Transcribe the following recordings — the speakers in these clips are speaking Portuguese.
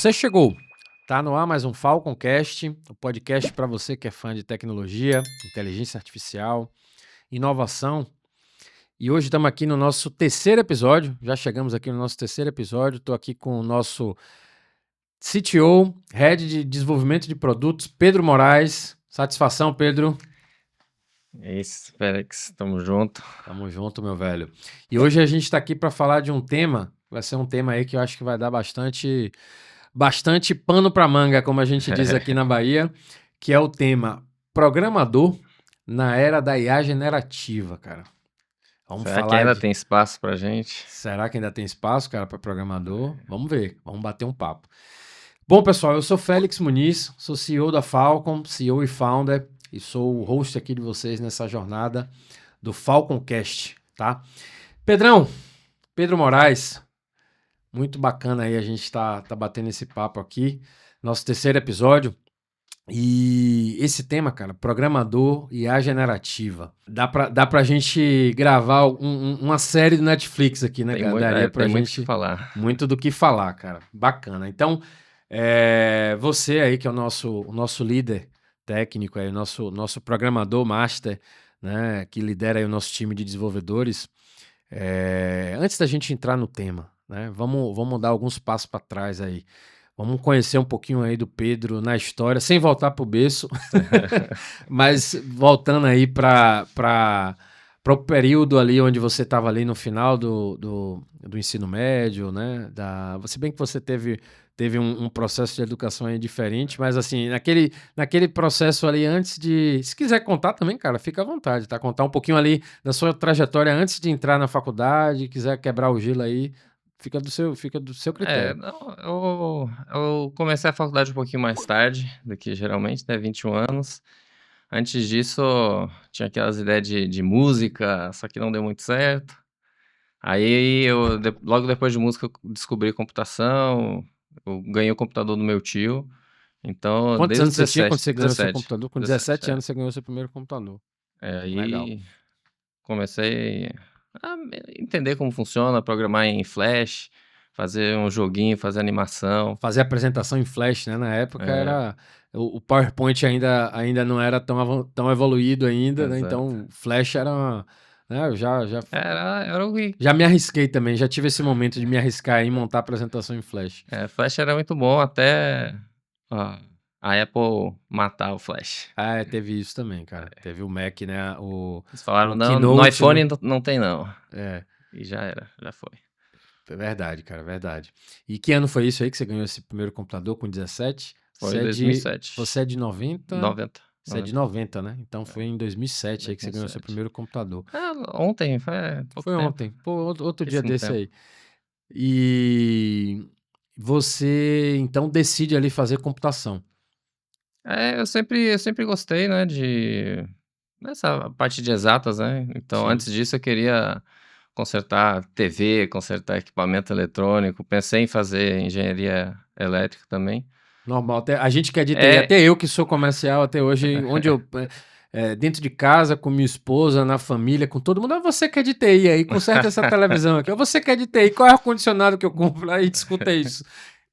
Você chegou. Tá no ar mais um Falconcast, o podcast para você que é fã de tecnologia, inteligência artificial, inovação. E hoje estamos aqui no nosso terceiro episódio. Já chegamos aqui no nosso terceiro episódio. Estou aqui com o nosso CTO, Head de Desenvolvimento de Produtos, Pedro Moraes. Satisfação, Pedro. É isso, Félix. Tamo junto. Tamo junto, meu velho. E hoje a gente está aqui para falar de um tema. Vai ser um tema aí que eu acho que vai dar bastante pano para manga, como a gente diz aqui na Bahia, que é o tema programador na era da IA generativa, cara. Vamos Será que falar ainda de... tem espaço pra gente? Será que ainda tem espaço, cara, para programador? Vamos ver, vamos bater um papo. Bom, pessoal, eu sou Félix Muniz, sou CEO da Falcon, CEO e founder, e sou o host aqui de vocês nessa jornada do Falconcast, tá? Pedro Moraes, muito bacana aí a gente tá batendo esse papo aqui, nosso terceiro episódio. E esse tema, cara, programador e IA generativa. Dá pra gente gravar uma série do Netflix aqui, né, cara? Daria pra Tem muito o gente que falar. muito do que falar, cara. Bacana. Então, você aí que é o nosso líder técnico, aí, o nosso programador master, né, que lidera aí o nosso time de desenvolvedores, antes da gente entrar no tema, né, vamos dar alguns passos para trás aí. Vamos conhecer um pouquinho aí do Pedro na história, sem voltar para o berço, mas voltando aí para o período ali onde você estava ali no final do ensino médio, né? Se bem que você teve um processo de educação aí diferente, mas assim, naquele processo ali antes de... Se quiser contar também, cara, fica à vontade, tá? Contar um pouquinho ali da sua trajetória antes de entrar na faculdade, quiser quebrar o gelo aí, fica do seu critério. Eu comecei a faculdade um pouquinho mais tarde do que geralmente, né? 21 anos. Antes disso, tinha aquelas ideias de música, só que não deu muito certo. Aí, logo depois de música, eu descobri computação. Eu ganhei o computador do meu tio. Então, Quantos desde anos os você tinha quando 17, você ganhou seu 17, computador? Com 17, 17 anos você ganhou seu primeiro computador. Legal. Aí comecei a entender como funciona, programar em Flash, fazer um joguinho, fazer animação. Fazer apresentação em Flash, né? Na época É, era... O PowerPoint ainda não era tão evoluído ainda, né? exato. Então, Flash era... Né? Eu Era o que. já me arrisquei também, já tive esse momento de me arriscar em montar apresentação em Flash. Flash era muito bom até ó, a Apple matar o Flash. Teve isso também, cara. Teve o Mac, né? Eles falaram, O não, no Keynote, iPhone né? não tem não. É, E já era, já foi. é verdade, cara, é verdade. E que ano foi isso aí que você ganhou esse primeiro computador com 17? Foi em 2007. Você é de 90? 90. Você é de 90, né? Então foi em 2007 aí que você ganhou seu 2007. primeiro computador. Ontem, foi pouco Foi tempo. ontem. Pô, outro dia Pouquíssimo desse tempo. aí. E você, então, decide ali fazer computação. Eu sempre gostei, né, dessa parte de exatas, né? Então, Sim. antes disso, eu queria consertar TV, consertar equipamento eletrônico. Pensei em fazer engenharia elétrica também. Normal. A gente que é de TI, É, até eu que sou comercial até hoje, onde eu... dentro de casa, com minha esposa, na família, com todo mundo. Você que é de TI aí, conserta essa televisão aqui. Você que é de TI, qual é o ar-condicionado que eu compro? Aí discuta isso.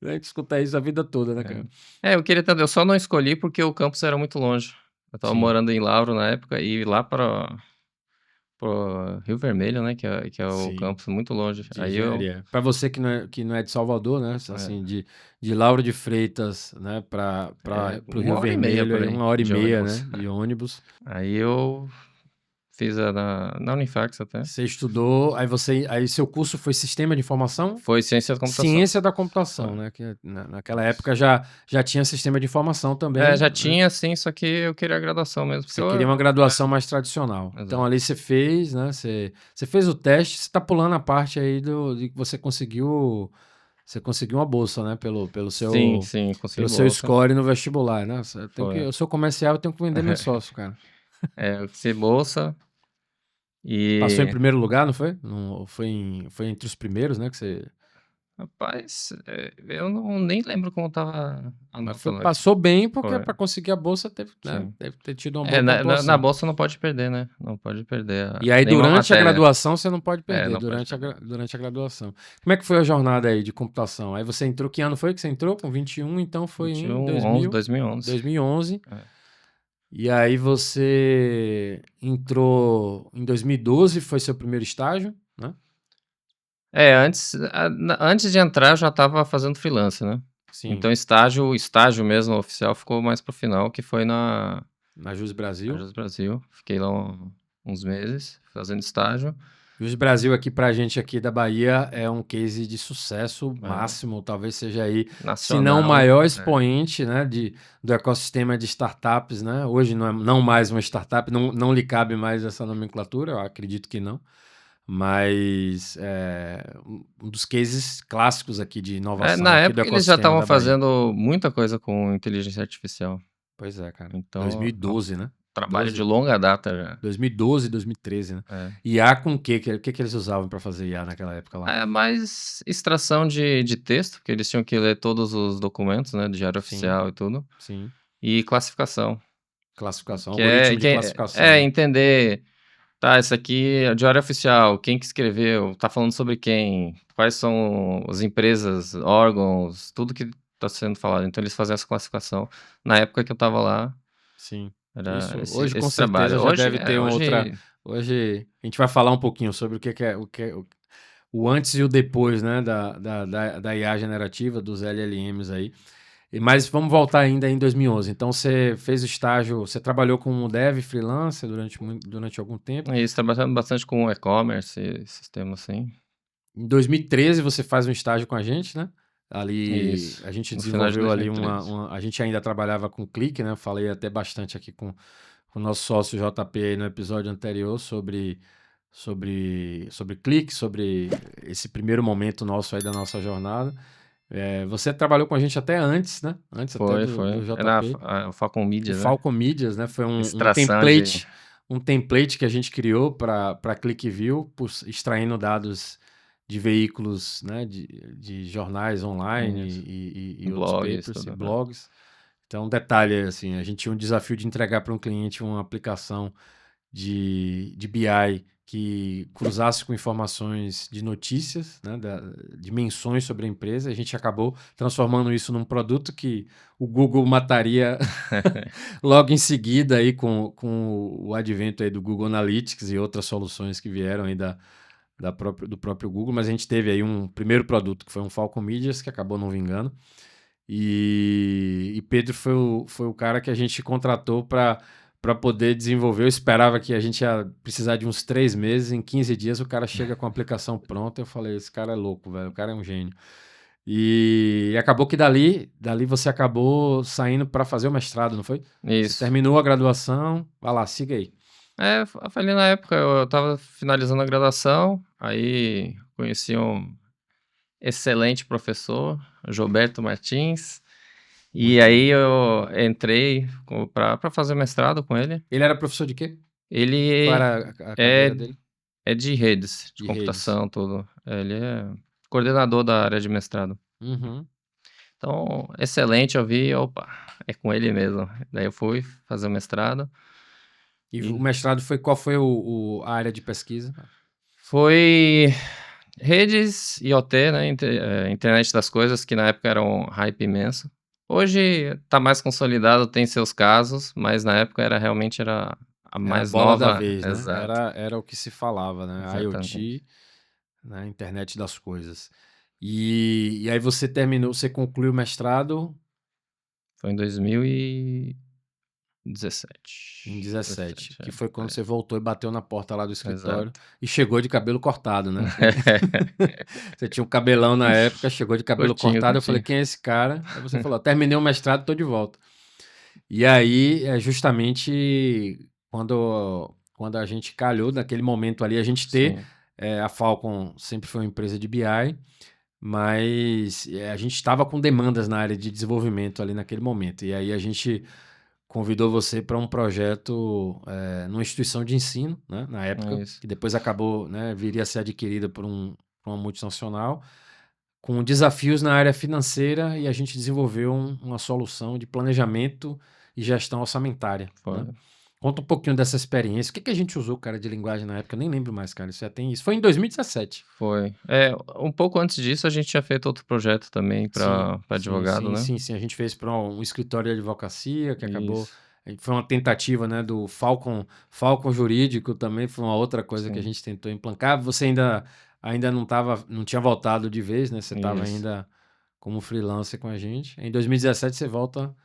A gente escuta isso a vida toda, né, cara? eu queria tanto. Eu só não escolhi porque o campus era muito longe. Eu tava Sim. morando em Lauro na época e ir lá para Rio Vermelho, né, que é o Sim. campus muito longe. De Aí eu... engenharia. Para você que não é de Salvador, né? Assim, de Lauro de Freitas, né? Para o Rio 1h30 Vermelho, por aí aí, 1h30, de ônibus. né? De ônibus. Aí eu fiz na Unifax até. Você estudou, aí seu curso foi Sistema de Informação? Foi ciência da computação. Ciência da computação, Foi. né? Que naquela época já tinha Sistema de Informação também, Já né? tinha sim, só que eu queria a graduação mesmo. Porque Você queria uma graduação mais tradicional. Então Exato. ali você fez, né? Você fez o teste, você está pulando a parte aí de que você conseguiu uma bolsa, né? Pelo Sim, consegui seu bolsa. score no vestibular, né? Foi. Eu sou comercial, eu tenho que vender meu sócio, cara. Eu consegui bolsa Passou em e... primeiro lugar, não foi? Foi entre os primeiros, né? Que você... Rapaz, eu não nem lembro como tava a Mas nota lá. passou bem, porque Foi, para conseguir a bolsa teve, né, sim. deve ter tido uma boa Na pontuação. bolsa não pode perder, né? Não pode perder E aí, nenhuma durante a matéria. graduação, você não pode perder, Não pode perder. durante a graduação. Como é que foi a jornada aí de computação? Aí você entrou, que ano foi que você entrou? Com 21, então foi em 21, 11, 2011. 2011. É. E aí você entrou em 2012, foi seu primeiro estágio, né? Antes de entrar eu já estava fazendo freelance, né? Sim, Então o estágio mesmo oficial ficou mais pro final, que foi na na Jus Brasil. Jus Brasil. Fiquei lá uns meses fazendo estágio. Jus Brasil aqui pra gente aqui da Bahia é um case de sucesso É, máximo, talvez seja aí, se não o nacional. maior É. expoente, né, do ecossistema de startups, né? Hoje não mais uma startup, não lhe cabe mais essa nomenclatura, eu acredito que não, mas é um dos cases clássicos aqui de inovação Na aqui do época eles já ecossistema estavam da Bahia. fazendo muita coisa com inteligência artificial. Pois é, cara. Então, é um 2012, né? trabalho de 12, longa data já. 2012, 2013, né? É. IA com o quê? O que que eles usavam para fazer IA naquela época lá? É mais extração de texto, porque eles tinham que ler todos os documentos, né, de diário Sim, oficial e tudo, sim. e classificação, Classificação, que é, algoritmo de que é, classificação, é né? entender, tá, isso aqui é o diário oficial, quem que escreveu, tá falando sobre quem, quais são as empresas, órgãos, tudo que tá sendo falado. Então eles faziam essa classificação. Na época que eu tava lá, Sim. era Isso esse, hoje com esse trabalho. certeza já Hoje, deve ter uma outra. hoje Hoje a gente vai falar um pouquinho sobre o antes e o depois, né, da IA generativa, dos LLMs aí. Mas vamos voltar ainda em 2011. Então você fez o estágio, você trabalhou como dev freelancer durante algum tempo. eles trabalhando bastante com e-commerce, sistema assim. Em 2013 você faz um estágio com a gente, né? Ali Isso, a gente no final de desenvolveu ali 2013. a gente ainda trabalhava com clique, né? Eu falei até bastante aqui com o nosso sócio JP aí no episódio anterior sobre clique, sobre esse primeiro momento nosso aí da nossa jornada. Você trabalhou com a gente até antes, né? Antes até Foi, do foi. Era JP. a Falcon O Media, né? Falcon Medias, né? Foi Extração de. um template que a gente criou para ClickView, extraindo dados de veículos, né? De jornais online Isso. e outros Blogs, papers e tudo, né? blogs. Então, um detalhe, assim, a gente tinha um desafio de entregar para um cliente uma aplicação de BI que cruzasse com informações de notícias, né, de menções sobre a empresa. A gente acabou transformando isso num produto que o Google mataria logo em seguida aí com o advento aí do Google Analytics e outras soluções que vieram aí do próprio Google, mas a gente teve aí um primeiro produto que foi um Falcon Medias que acabou não vingando. E Pedro foi o cara que a gente contratou para poder desenvolver. Eu esperava que a gente ia precisar de uns 3 meses. Em 15 dias o cara chega com a aplicação pronta. Eu falei, esse cara é louco, velho. O cara é um gênio. E acabou que dali você acabou saindo para fazer o mestrado, não foi? Você Isso. terminou a graduação. Vai lá, siga aí. Eu falei na época, eu tava finalizando a graduação, aí conheci um excelente professor, Gilberto Martins, e Muito bom. aí eu entrei para fazer mestrado com ele. Ele era professor de quê? Qual Ele era a é, cadeira dele? é de redes, de De redes. computação, tudo. Ele é coordenador da área de mestrado. Uhum. Então, excelente, eu vi, opa, é com ele mesmo. Daí eu fui fazer o mestrado E o e mestrado foi qual foi a área de pesquisa? foi redes IoT, né, internet das coisas, que na época era um hype imenso. Hoje tá mais consolidado, tem seus casos, mas na época realmente era a Era a mais bola da nova. vez, né? Exato, Era o que se falava, né? exatamente. IoT, né? Internet das coisas. E aí você terminou, você concluiu o mestrado Foi em 2017. em 17, 17, que foi quando é, você voltou e bateu na porta lá do escritório exato. e chegou de cabelo cortado, né? Você tinha um cabelão na época, chegou de cabelo Curtinho, cortado. Eu falei, curtinho. quem é esse cara? Aí você falou, terminei o mestrado, tô de volta. E aí, é justamente quando a gente calhou, naquele momento ali, a gente ter. Sim. A Falcon sempre foi uma empresa de BI, mas a gente estava com demandas na área de desenvolvimento ali naquele momento. E aí a gente convidou você para um projeto numa instituição de ensino, né, na É época, isso. que depois acabou, né, viria a ser adquirida por uma multinacional. com desafios na área financeira e a gente desenvolveu uma solução de planejamento e gestão orçamentária, Foi. né? Conta um pouquinho dessa experiência. O que que a gente usou, cara, de linguagem na época? Eu nem lembro mais, cara. Isso já tem isso. Foi em 2017. Foi. Um pouco antes disso, a gente tinha feito outro projeto também Sim, para sim, advogado, sim, né? sim, sim. A gente fez para um escritório de advocacia que acabou. Isso, Foi uma tentativa, né, do Falcon Jurídico também. Foi uma outra coisa que a sim, gente tentou implantar. Você ainda não tinha voltado de vez, né? Você estava isso. ainda como freelancer com a gente. Em 2017 você volta,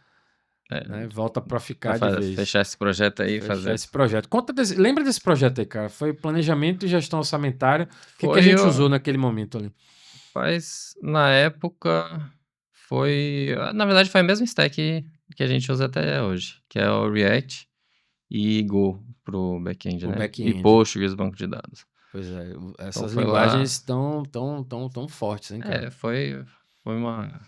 É, né? Volta para para ficar de vez. fechar esse projeto aí, Fechar fazer. esse projeto. Lembra desse projeto aí, cara? Foi planejamento e gestão orçamentária. O que que a Foi, gente usou naquele momento ali? na época, na verdade foi a mesma stack que a gente usa até hoje, que é o React e Go pro back-end, O né? E back-end. Postgres, banco de dados. Pois é, Então essas foi linguagens lá, tão fortes, hein, cara? foi uma,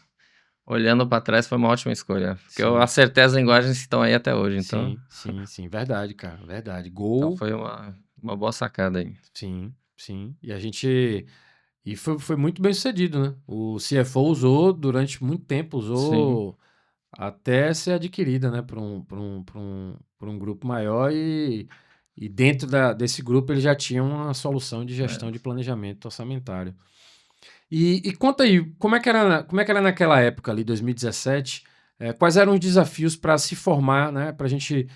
olhando para trás, foi uma ótima escolha, porque eu Sim, acertei as linguagens que estão aí até hoje, então, sim, sim, sim, verdade, cara, verdade. então Gol, foi uma boa sacada aí. sim, sim. E foi muito bem sucedido, né? O CFO usou durante muito tempo, Sim, usou até ser adquirida, né, por um grupo maior e dentro desse grupo ele já tinha uma solução de gestão de é, planejamento orçamentário. E conta aí, como é que era naquela época ali, 2017? Quais eram os desafios para se formar, né? Para a gente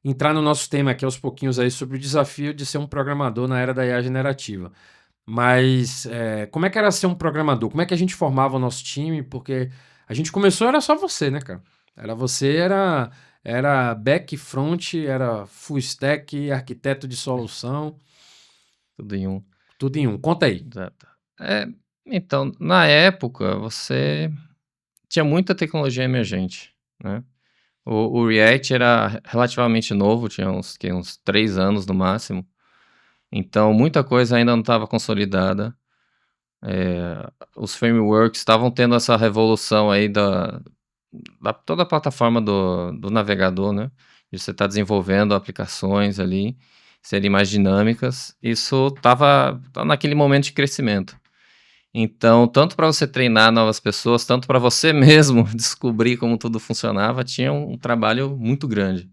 entrar no nosso tema aqui aos pouquinhos aí sobre o desafio de ser um programador na era da IA generativa. Mas como é que era ser um programador? Como é que a gente formava o nosso time? Porque a gente começou, era só você, né, cara? Era back, front, era full stack, arquiteto de solução, tudo em um. tudo em um. Conta aí. Exato. É, então, na época, você tinha muita tecnologia emergente, né? O React era relativamente novo, tinha uns 3 anos no máximo, então muita coisa ainda não estava consolidada. Os frameworks estavam tendo essa revolução aí da toda a plataforma do navegador, né? De você estar desenvolvendo aplicações ali, serem mais dinâmicas. Isso estava naquele momento de crescimento. Então, tanto para você treinar novas pessoas, tanto para você mesmo descobrir como tudo funcionava, tinha um trabalho muito grande.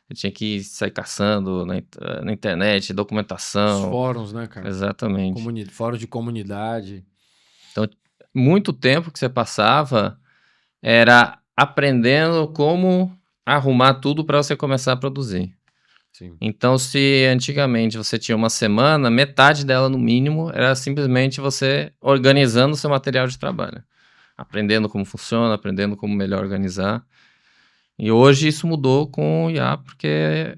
Você tinha que sair caçando na internet, Os documentação. fóruns, né, cara? Exatamente. Fóruns de comunidade. Então, muito tempo que você passava era aprendendo como arrumar tudo para você começar a produzir. Sim. Então, se antigamente você tinha uma semana, metade dela no mínimo era simplesmente você organizando o seu material de trabalho, aprendendo como funciona, aprendendo como melhor organizar. E hoje isso mudou com o IA, porque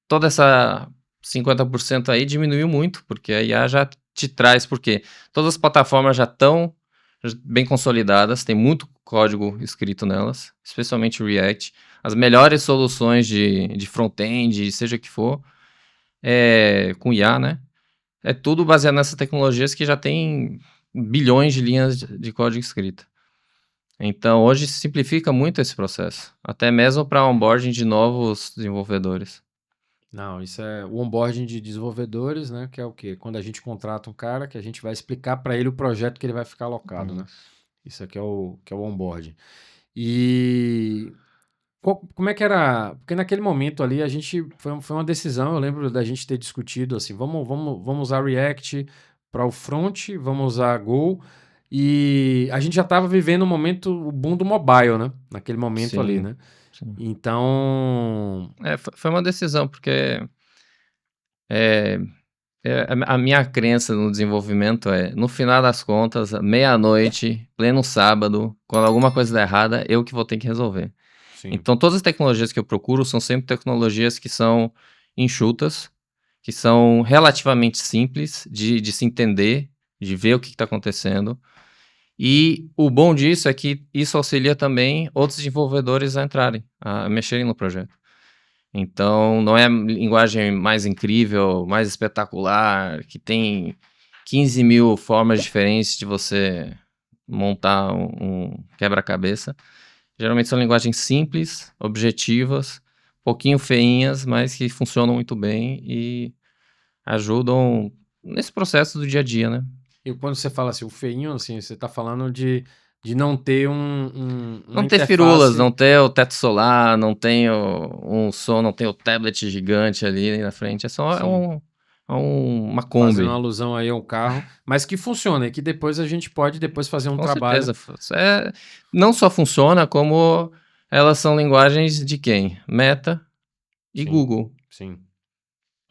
toda essa 50% aí diminuiu muito, porque a IA já te traz, porque todas as plataformas já estão bem consolidadas, tem muito código escrito nelas, especialmente o React. As melhores soluções de front-end, seja que for, com IA, né? É tudo baseado nessas tecnologias que já tem bilhões de linhas de código escrita. Então, hoje simplifica muito esse processo, até mesmo para onboarding de novos desenvolvedores. Não, isso é o onboarding de desenvolvedores, né? Que é o quê? Quando a gente contrata um cara que a gente vai explicar para ele o projeto que ele vai ficar alocado, né? Isso. Isso aqui é o onboarding. E como é que era? Porque naquele momento ali a gente foi uma decisão. Eu lembro da gente ter discutido assim: vamos usar React para o front, vamos usar Go. E a gente já estava vivendo o boom do mobile, né? Naquele momento ali, Sim, né? sim. Então, Foi uma decisão, porque é, a minha crença no desenvolvimento é, no final das contas, meia-noite, pleno sábado, quando alguma coisa der errada, eu que vou ter que resolver. sim. Então, todas as tecnologias que eu procuro são sempre tecnologias que são enxutas, que são relativamente simples de se entender, de ver o que está acontecendo. E o bom disso é que isso auxilia também outros desenvolvedores a entrarem, a mexerem no projeto. Então, não é a linguagem mais incrível, mais espetacular, que tem 15 mil formas diferentes de você montar um quebra-cabeça. Geralmente são linguagens simples, objetivas, pouquinho feinhas, mas que funcionam muito bem e ajudam nesse processo do dia a dia, né? E quando você fala assim, o feinho, assim, você está falando de não ter Não uma ter firulas, interface. não ter o teto solar, não tem um som, não tem o tablet gigante ali na frente. É só Sim, uma fazendo uma Kombi. alusão aí ao carro, mas que funciona e que depois a gente pode depois fazer um Com trabalho. certeza. Não só funciona, como elas são linguagens de quem? Meta e Sim, Google. sim,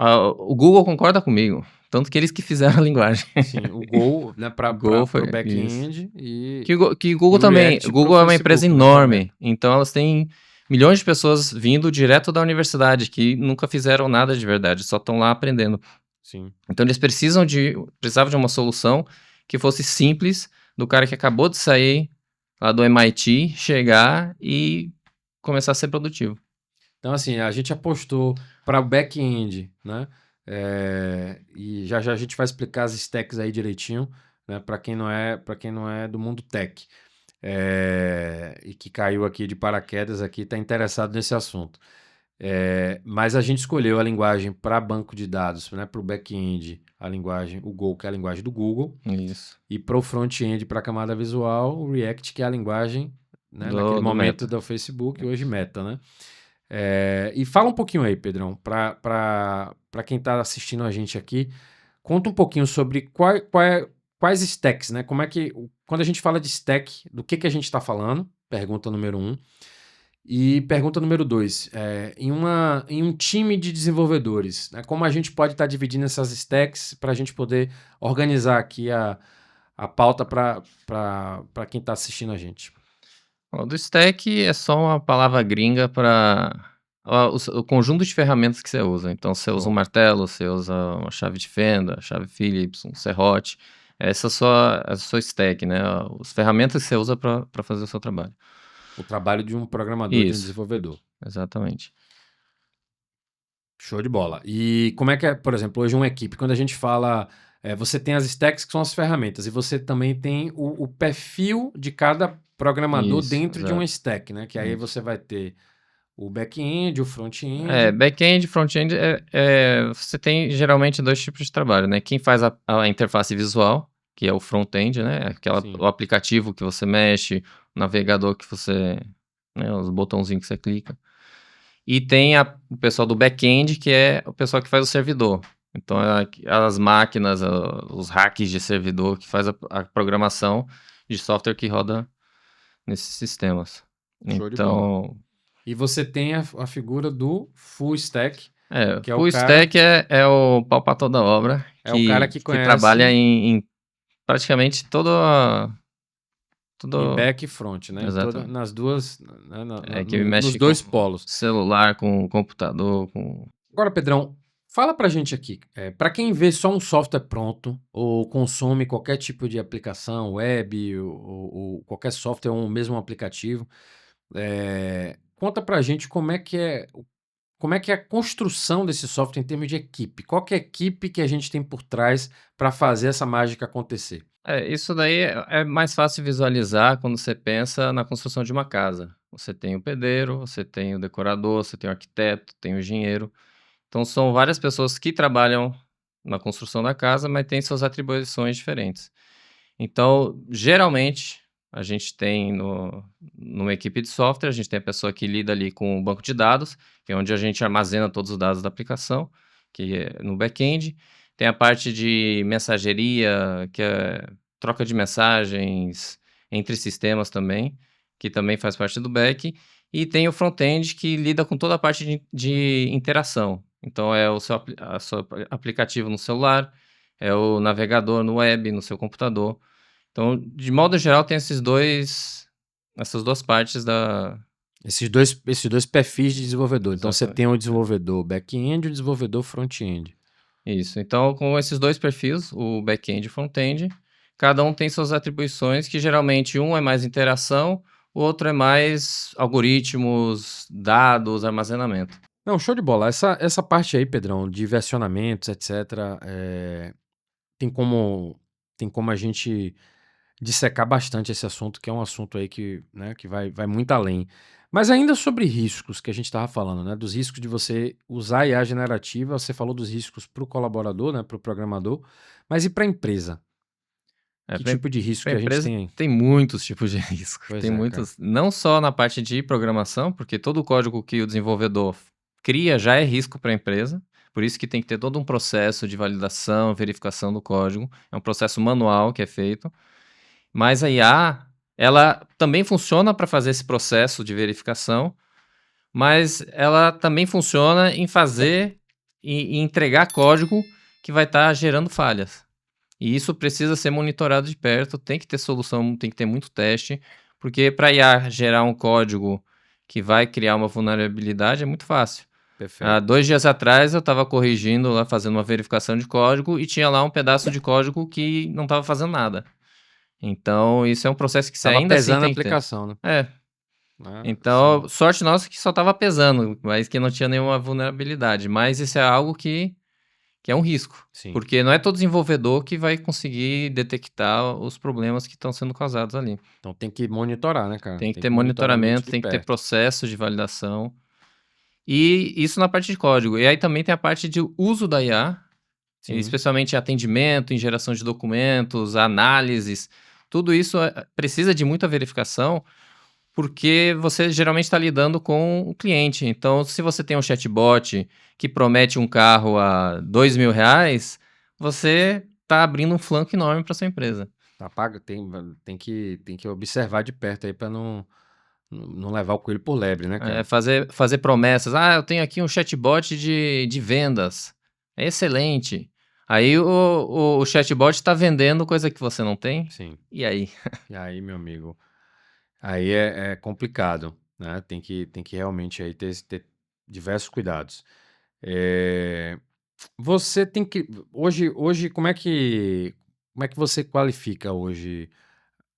O Google concorda comigo. Tanto que eles que fizeram a linguagem. sim. O Go, né, O Google para foi o isso. back-end e, Que e Google o também. React para o Google é uma empresa Facebook, né, para Meta. enorme. Então elas têm milhões de pessoas vindo direto da universidade que nunca fizeram nada de verdade, só estão lá aprendendo. Sim. Então eles precisavam de uma solução que fosse simples, do cara que acabou de sair lá do MIT, chegar e começar a ser produtivo. Então, assim, a gente apostou para o back-end, né? E já já a gente vai explicar as stacks aí direitinho, né? Para quem não é do mundo tech. E que caiu aqui de paraquedas aqui, está interessado nesse assunto. Mas a gente escolheu a linguagem para banco de dados, né? Para o back-end, a linguagem, o Go, que é a linguagem do Google, Isso. e para o front-end, para a camada visual, o React, que é a linguagem, né? Naquele Do momento Meta. do Facebook, hoje Meta, né? E fala um pouquinho aí, Pedrão, para quem está assistindo a gente aqui, conta um pouquinho sobre quais stacks, né? Como é que, quando a gente fala de stack, do que a gente está falando? Pergunta número um. E pergunta número dois, em um time de desenvolvedores, né? Como a gente pode estar dividindo essas stacks para a gente poder organizar aqui a pauta para quem está assistindo a gente? O do stack é só uma palavra gringa para o conjunto de ferramentas que você usa. Então, você usa um Show. martelo, você usa uma chave de fenda, chave Phillips, um serrote. Essa é a sua stack, né? As ferramentas que você usa para fazer o seu trabalho. O trabalho de um programador, de um Isso, desenvolvedor. exatamente. Show de bola. E como é que é, por exemplo, hoje uma equipe, quando a gente fala, você tem as stacks que são as ferramentas, e você também tem o perfil de cada programador Isso, dentro de uma exato. stack, né? Que aí Isso. você vai ter o back-end, o front-end. Back-end, front-end, você tem geralmente dois tipos de trabalho, né? Quem faz a interface visual, que é o front-end, né? Sim, O aplicativo que você mexe, o navegador que você, né? Os botãozinhos que você clica. E tem o pessoal do back-end, que é o pessoal que faz o servidor. Então, as máquinas, os hacks de servidor que faz a programação de software que roda nesses sistemas. show de bola. Então, E você tem a figura do full stack, que full stack é o pau pra toda obra, é o cara que que trabalha conhece em praticamente em todo. back e front, né? Exatamente. Nas duas, né? Que Nos mexe com dois polos. celular, com computador, com. Agora, Pedrão, fala pra gente aqui, para quem vê só um software pronto ou consome qualquer tipo de aplicação, web ou qualquer software ou mesmo um aplicativo, conta pra gente como é que é a construção desse software em termos de equipe. Qual que é a equipe que a gente tem por trás para fazer essa mágica acontecer? Isso daí é mais fácil visualizar quando você pensa na construção de uma casa. Você tem o pedreiro, você tem o decorador, você tem o arquiteto, tem o engenheiro. Então, são várias pessoas que trabalham na construção da casa, mas têm suas atribuições diferentes. Então, geralmente, a gente tem numa equipe de software, a gente tem a pessoa que lida ali com o banco de dados, que é onde a gente armazena todos os dados da aplicação, que é no back-end. Tem a parte de mensageria, que é troca de mensagens entre sistemas também, que também faz parte do back. E tem o front-end, que lida com toda a parte de interação. Então, é o seu aplicativo no celular, é o navegador no web, no seu computador. Então, de modo geral, tem essas duas partes da. Esses dois perfis de desenvolvedor. Então você Exatamente. tem o desenvolvedor back-end e o desenvolvedor front-end. Isso. Então, com esses dois perfis, o back-end e o front-end, cada um tem suas atribuições, que geralmente um é mais interação, o outro é mais algoritmos, dados, armazenamento. Não, show de bola. Essa parte aí, Pedrão, de versionamentos, etc., tem como, tem como a gente dissecar bastante esse assunto, que é um assunto aí que, né, que vai muito além. Mas ainda sobre riscos que a gente estava falando, né? Dos riscos de você usar a IA generativa, você falou dos riscos para o colaborador, né, para o programador, mas e para a empresa? Que tipo de risco que Para a gente empresa tem aí? tem muitos tipos de risco. Pois Tem é, cara. muitos, não só na parte de programação, porque todo o código que o desenvolvedor cria já é risco para a empresa. Por isso que tem que ter todo um processo de validação, verificação do código. É um processo manual que é feito. Mas a IA, ela também funciona para fazer esse processo de verificação, mas ela também funciona em fazer e entregar código que vai estar gerando falhas. E isso precisa ser monitorado de perto, tem que ter solução, tem que ter muito teste, porque para IA gerar um código que vai criar uma vulnerabilidade é muito fácil. Perfeito. 2 dias atrás eu estava corrigindo lá, fazendo uma verificação de código e tinha lá um pedaço de código que não estava fazendo nada. Então, isso é um processo que você Tava ainda assim pesando a tem que ter. aplicação, né? É, Ah, então, sim. sorte nossa que só estava pesando, mas que não tinha nenhuma vulnerabilidade. Mas isso é algo que é um risco, Sim. porque não é todo desenvolvedor que vai conseguir detectar os problemas que estão sendo causados ali. Então tem que monitorar, né, cara? Tem que Tem ter que monitorar muito monitoramento, de tem que ter perto. processo de validação. E isso na parte de código. E aí também tem a parte de uso da IA, Sim. especialmente em atendimento, em geração de documentos, análises. Tudo isso precisa de muita verificação, porque você geralmente está lidando com o cliente. Então, se você tem um chatbot que promete um carro a R$ 2.000, você está abrindo um flanco enorme para sua empresa. Tá pago, tem que observar de perto aí para não levar o coelho por lebre, né, cara? Fazer promessas. Eu tenho aqui um chatbot de vendas. É excelente. Aí o chatbot está vendendo coisa que você não tem. Sim. E aí? E aí, meu amigo, aí é complicado, né? Tem que realmente aí ter diversos cuidados. Você tem que hoje como é que você qualifica hoje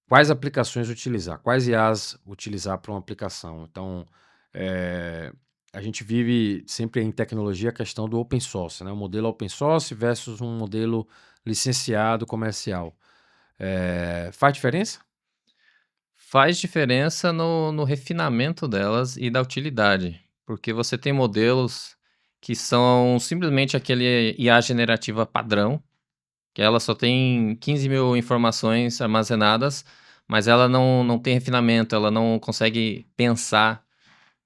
quais aplicações utilizar, quais IAs utilizar para uma aplicação? Então, eh, a gente vive sempre em tecnologia a questão do open source, né? O modelo open source versus um modelo licenciado comercial. Faz diferença? Faz diferença no refinamento delas e da utilidade, porque você tem modelos que são simplesmente aquele IA generativa padrão, que ela só tem 15.000 informações armazenadas, mas ela não tem refinamento, ela não consegue pensar.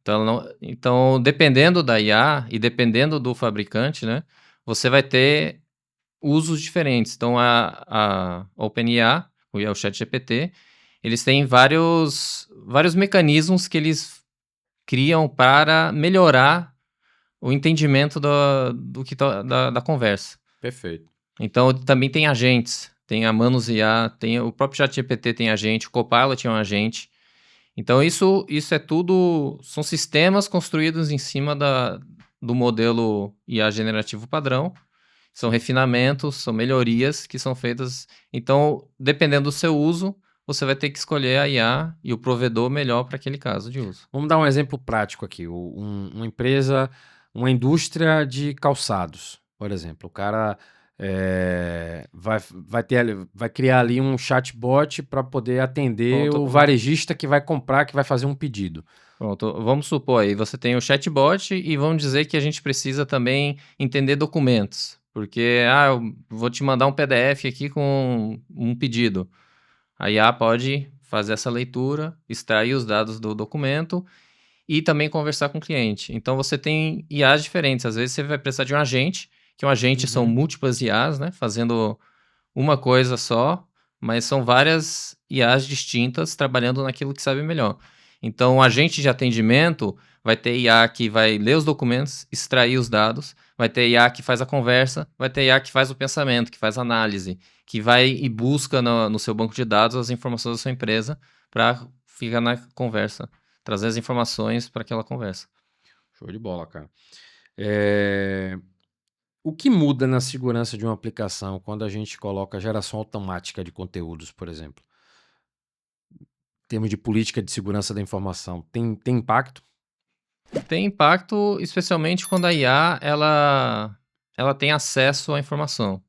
Então, então, dependendo da IA e dependendo do fabricante, né, você vai ter usos diferentes. Então, a OpenIA, o ChatGPT, eles têm vários mecanismos que eles criam para melhorar o entendimento da conversa. Perfeito. Então, também tem agentes. Tem a Manus IA, tem o próprio ChatGPT tem agente, o Copilot é um agente. Então, isso é tudo... São sistemas construídos em cima do modelo IA generativo padrão. São refinamentos, são melhorias que são feitas. Então, dependendo do seu uso, você vai ter que escolher a IA e o provedor melhor para aquele caso de uso. Vamos dar um exemplo prático aqui. Uma empresa, uma indústria de calçados, por exemplo. O cara vai criar ali um chatbot para poder atender Pronto, o varejista que vai comprar, que vai fazer um pedido. Pronto, vamos supor aí, você tem o chatbot e vamos dizer que a gente precisa também entender documentos. Porque, eu vou te mandar um PDF aqui com um pedido. A IA pode fazer essa leitura, extrair os dados do documento e também conversar com o cliente. Então, você tem IAs diferentes. Às vezes, você vai precisar de um agente, que um agente são múltiplas IAs, né? Fazendo uma coisa só, mas são várias IAs distintas trabalhando naquilo que sabe melhor. Então, o agente de atendimento vai ter IA que vai ler os documentos, extrair os dados, vai ter IA que faz a conversa, vai ter IA que faz o pensamento, que faz a análise, que vai e busca no seu banco de dados as informações da sua empresa para ficar na conversa, trazer as informações para aquela conversa. Show de bola, cara. O que muda na segurança de uma aplicação quando a gente coloca geração automática de conteúdos, por exemplo? Em termos de política de segurança da informação, tem impacto? Tem impacto, especialmente quando a IA ela tem acesso à informação.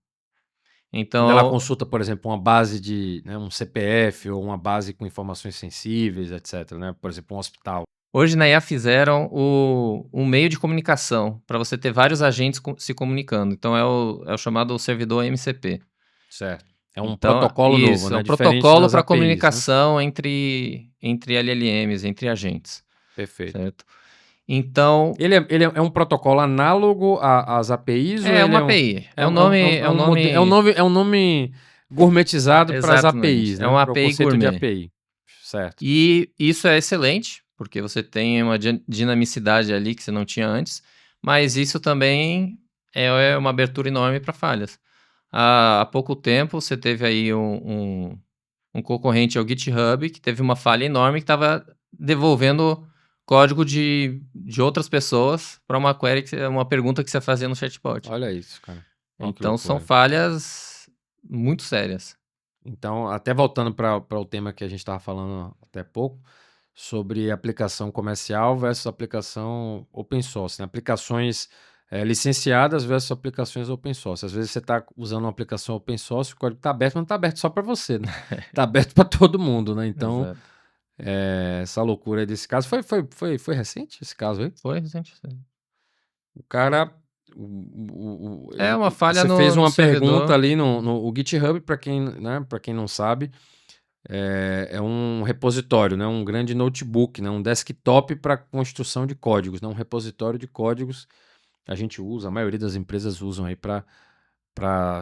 Quando ela Então, consulta, por exemplo, uma base de, né, um CPF ou uma base com informações sensíveis, etc, né? Por exemplo, um hospital. hoje na IA fizeram um meio de comunicação para você ter vários agentes se comunicando. Então é o chamado servidor MCP. Certo. É um Então, protocolo novo, isso, é né? um Diferente protocolo das para APIs, né? comunicação entre LLMs, entre agentes, Perfeito. certo? Então, Ele é um protocolo análogo às APIs ou é ele uma é um, API. é um, é um, é um, mode- é um nome gourmetizado para as Exatamente, APIs, é né? uma Para o API conceito de gourmet. API. Certo. E isso é excelente, porque você tem uma dinamicidade ali que você não tinha antes, mas isso também é uma abertura enorme para falhas. Há pouco tempo você teve aí um concorrente ao GitHub que teve uma falha enorme que estava devolvendo código de outras pessoas para uma query, uma pergunta que você fazia no chatbot. Olha isso, cara. Olha que Então são loucura. falhas muito sérias. Então, até voltando para o tema que a gente estava falando até pouco, sobre aplicação comercial versus aplicação open source, né? Aplicações licenciadas versus aplicações open source. Às vezes você está usando uma aplicação open source, o código está aberto, mas não está aberto só para você, né? Está aberto para todo mundo, né? Então, Exato. essa loucura aí desse caso. Foi recente esse caso aí? Foi, gente. O cara. É uma falha Você fez no uma pergunta servidor. ali no GitHub, para quem, né, para quem não sabe, é um repositório, né, um grande notebook, né, um desktop para construção de códigos, né, um repositório de códigos. A gente usa, a maioria das empresas usam aí para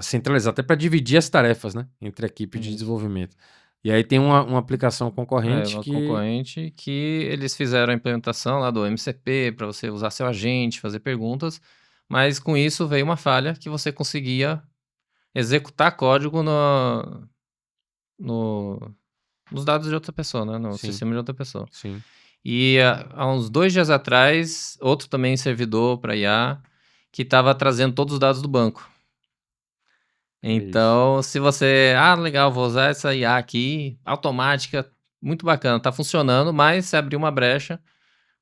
centralizar, até para dividir as tarefas, né, entre a equipe de Isso. desenvolvimento. E aí tem uma aplicação concorrente Uma que. concorrente que eles fizeram a implementação lá do MCP para você usar seu agente, fazer perguntas, mas com isso veio uma falha que você conseguia executar código no, nos dados de outra pessoa, né? No Sim, sistema de outra pessoa. sim. E há uns 2 dias atrás, outro também servidor para IA que estava trazendo todos os dados do banco. É isso. Então, se você, legal, vou usar essa IA aqui, automática, muito bacana, tá funcionando, mas você abriu uma brecha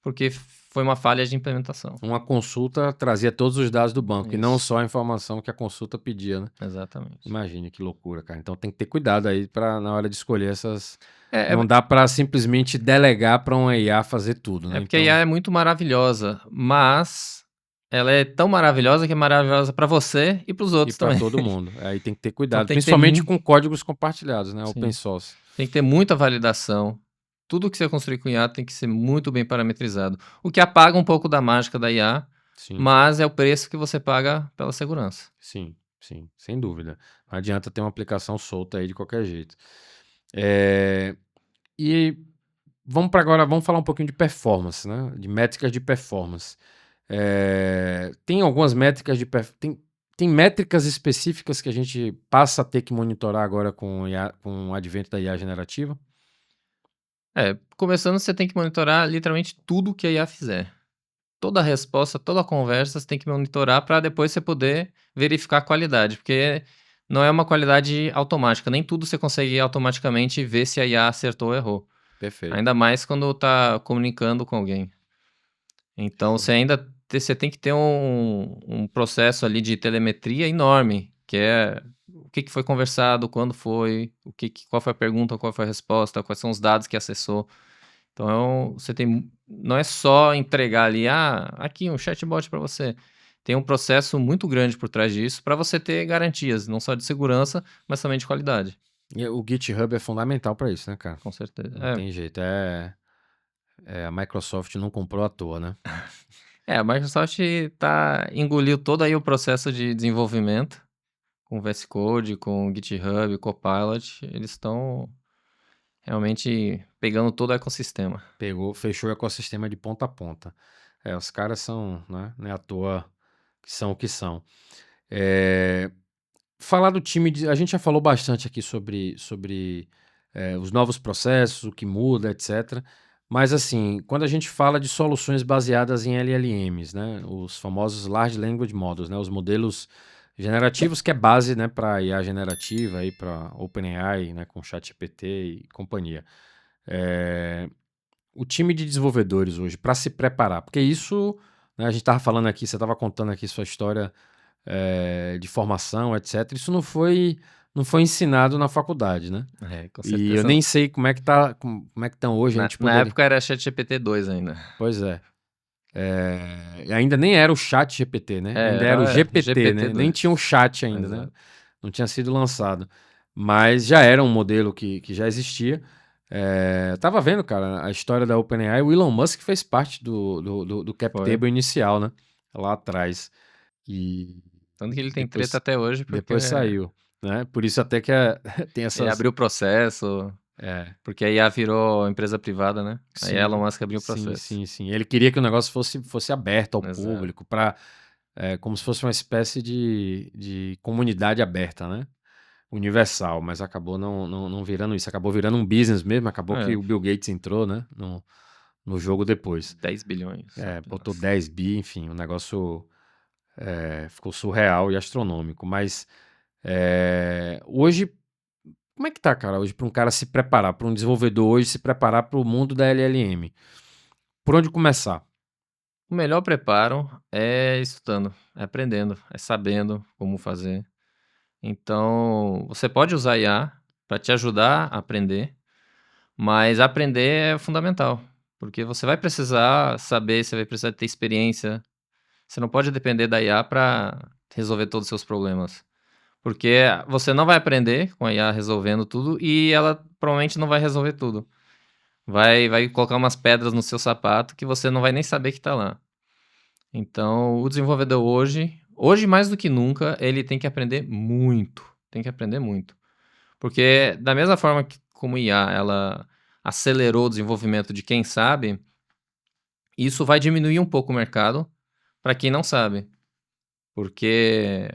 porque foi uma falha de implementação. Uma consulta trazia todos os dados do banco e não Isso, só a informação que a consulta pedia, né? exatamente. Imagine que loucura, cara. Então tem que ter cuidado aí para na hora de escolher essas. É, Não é, dá para simplesmente delegar para uma IA fazer tudo, né? é porque a IA Então, é muito maravilhosa, mas ela é tão maravilhosa que é maravilhosa para você e para os e outros para também. todo mundo. Aí tem que ter Então cuidado, tem que ter, principalmente com códigos compartilhados, né? Open sim, source. tem que ter muita validação. Tudo que você construir com IA tem que ser muito bem parametrizado. O que apaga um pouco da mágica da IA, Sim, mas é o preço que você paga pela segurança. sim, sim, sem dúvida. Não adianta ter uma aplicação solta aí de qualquer jeito. É, E vamos para agora, vamos falar um pouquinho de performance, né? De métricas de performance. Tem algumas métricas tem métricas específicas que a gente passa a ter que monitorar agora com o advento da IA generativa? Começando, você tem que monitorar literalmente tudo que a IA fizer. Toda resposta, toda conversa, você tem que monitorar para depois você poder verificar a qualidade, porque não é uma qualidade automática, nem tudo você consegue automaticamente ver se a IA acertou ou errou. Perfeito. Ainda mais quando está comunicando com alguém. Então, Show. você tem que ter um processo ali de telemetria enorme, que é o que foi conversado, quando foi, qual foi a pergunta, qual foi a resposta, quais são os dados que acessou. Então, não é só entregar ali, aqui um chatbot para você. Tem um processo muito grande por trás disso para você ter garantias, não só de segurança, mas também de qualidade. E o GitHub é fundamental para isso, né, cara? Com certeza. Não tem jeito. A Microsoft não comprou à toa, né? A Microsoft engoliu todo aí o processo de desenvolvimento com o VS Code, com o GitHub, Copilot. Eles estão realmente pegando todo o ecossistema. Fechou o ecossistema de ponta a ponta. Os caras são, né, não é à toa que são o que são. Falar do time, a gente já falou bastante aqui sobre os novos processos, o que muda, etc. Mas assim, quando a gente fala de soluções baseadas em LLMs, né, os famosos Large Language Models, né, os modelos generativos, que é base, né, para IA generativa, para OpenAI, né, com ChatGPT e companhia. O time de desenvolvedores hoje, para se preparar, porque isso, né, a gente estava falando aqui, você estava contando aqui sua história de formação, etc. Isso não foi ensinado na faculdade, né? Com E eu certeza. nem sei como é que estão hoje. A gente Na poderia. época era ChatGPT 2 ainda. Pois é. Ainda nem era o chat GPT, né? Ainda era o Era GPT, GPT né? Nem 2. tinha o chat ainda, né? Exato. Não tinha sido lançado. mas já era um modelo que já existia. Eu tava vendo, cara, a história da OpenAI. O Elon Musk fez parte do cap Foi. table inicial, né? Lá atrás. E Tanto que ele tem treta depois, até hoje, porque depois saiu, né? Por isso até que tem ele essas. abriu o processo, É, porque a IA virou empresa privada, né? Aí Elon sim, Musk abriu o sim, processo. sim, sim. Ele queria que o negócio fosse aberto ao Exato. público, como se fosse uma espécie de comunidade aberta, né? Universal, mas acabou não virando isso. Acabou virando um business mesmo. Acabou que É, o Bill Gates entrou, né? No jogo depois. 10 bilhões Botou apenas. 10 bi, enfim, o negócio ficou surreal e astronômico. Mas hoje, como é que tá, cara? Hoje, para um cara se preparar, para um desenvolvedor hoje se preparar para o mundo da LLM, por onde começar? O melhor preparo é estudando, é aprendendo, é sabendo como fazer. Então, você pode usar IA para te ajudar a aprender, mas aprender é fundamental, porque você vai precisar saber, você vai precisar ter experiência. Você não pode depender da IA para resolver todos os seus problemas, porque você não vai aprender com a IA resolvendo tudo e ela provavelmente não vai resolver tudo. Vai colocar umas pedras no seu sapato que você não vai nem saber que está lá. Então, o desenvolvedor hoje mais do que nunca, ele tem que aprender muito, tem que aprender muito. Porque da mesma forma que como IA, ela acelerou o desenvolvimento de quem sabe, isso vai diminuir um pouco o mercado para quem não sabe. Porque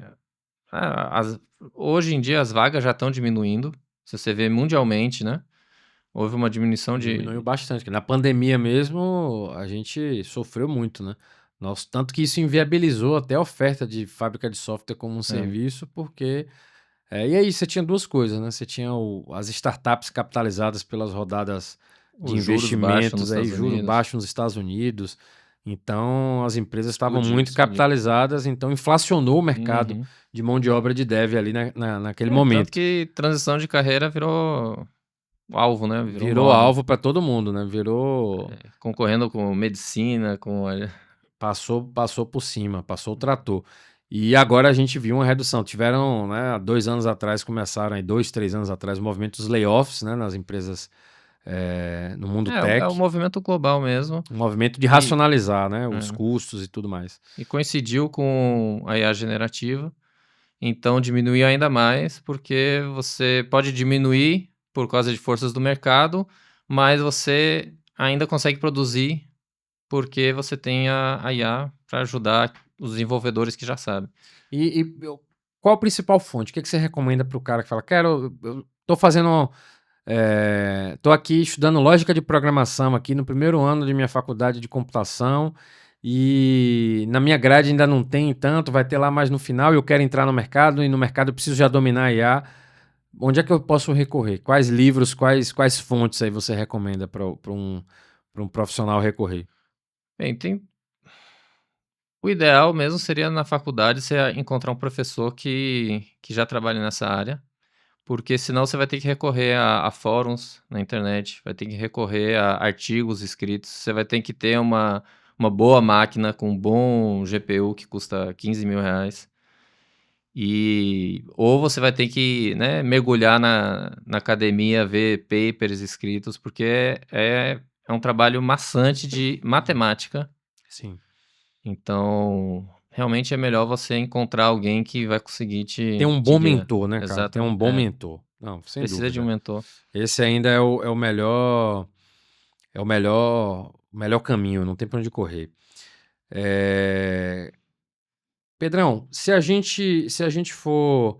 ah, as hoje em dia as vagas já estão diminuindo, se você vê mundialmente, né, houve uma diminuição Diminuiu de bastante. Na pandemia mesmo, a gente sofreu muito, né? Tanto que isso inviabilizou até a oferta de fábrica de software como um é, serviço, porque. E aí você tinha duas coisas, né? Você tinha as startups capitalizadas pelas rodadas de os juros baixos nos investimentos, aí, Estados juro Unidos, baixo nos Estados Unidos. Então, as empresas estavam muito explodiu. capitalizadas, então inflacionou o mercado Uhum. de mão de obra de dev ali naquele Tanto momento. que transição de carreira virou o alvo, né, virou Virou moda. alvo para todo mundo, né? Virou. Concorrendo com medicina, com Passou por cima, passou o trator. E agora a gente viu uma redução. Tiveram, né, há 2 anos atrás, começaram aí, 2, 3 anos atrás, o movimento dos layoffs, né, nas empresas no mundo é o tech. movimento global mesmo, Um movimento de e racionalizar, né, os é, custos e tudo mais. e coincidiu com a IA generativa, então diminuiu ainda mais, porque você pode diminuir por causa de forças do mercado, mas você ainda consegue produzir, porque você tem a IA para ajudar os desenvolvedores que já sabem. Qual a principal fonte? O que você recomenda para o cara que fala, eu tô fazendo, tô aqui estudando lógica de programação aqui no primeiro ano de minha faculdade de computação e na minha grade ainda não tem tanto, vai ter lá mais no final e eu quero entrar no mercado e no mercado eu preciso já dominar a IA. Onde é que eu posso recorrer? Quais livros, quais fontes aí você recomenda para um profissional recorrer? Bem, o ideal mesmo seria na faculdade você encontrar um professor que já trabalha nessa área, porque senão você vai ter que recorrer a fóruns na internet, vai ter que recorrer a artigos escritos, você vai ter que ter uma boa máquina com um bom GPU que custa R$ 15.000. Ou você vai ter que, né, mergulhar na academia, ver papers escritos, porque é um trabalho maçante de matemática. Sim. Então, realmente é melhor você encontrar alguém que vai conseguir Ter um te bom guiar. mentor, né, cara? Ter Exata um bom mentor. Não, sem precisa de um dúvida. mentor. Esse ainda é o melhor caminho, não tem pra onde correr. É, Pedrão, se a gente for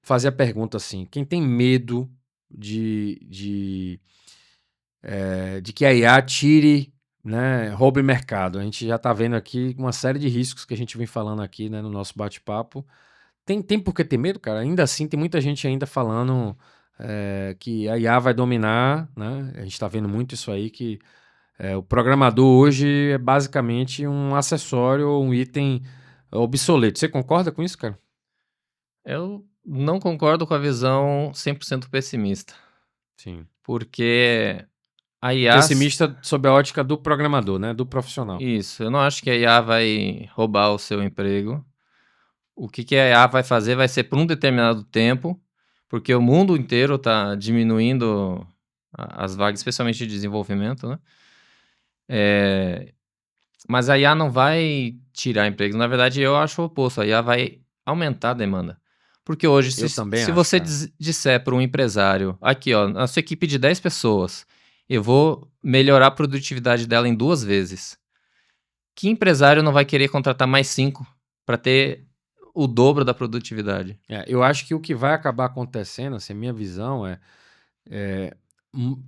fazer a pergunta assim, quem tem medo de que a IA tire, né, roube mercado? A gente já tá vendo aqui uma série de riscos que a gente vem falando aqui, né, no nosso bate-papo. Tem por que ter medo, cara? Ainda assim, tem muita gente ainda falando que a IA vai dominar, né? A gente está vendo muito isso aí, que o programador hoje é basicamente um acessório ou um item obsoleto. Você concorda com isso, cara? Eu não concordo com a visão 100% pessimista, Sim. porque a IA Pessimista sob a ótica do programador, né? Do profissional. isso, eu não acho que a IA vai roubar o seu emprego. o que a IA vai fazer vai ser por um determinado tempo, porque o mundo inteiro está diminuindo as vagas, especialmente de desenvolvimento, né? Mas a IA não vai tirar empregos. Na verdade, eu acho o oposto. A IA vai aumentar a demanda. Porque hoje, Eu também se acho, você cara. disser para um empresário, aqui, ó, na sua equipe de 10 pessoas, eu vou melhorar a produtividade dela em 2 vezes. Que empresário não vai querer contratar mais 5 para ter o dobro da produtividade? Eu acho que o que vai acabar acontecendo, assim, a minha visão é um-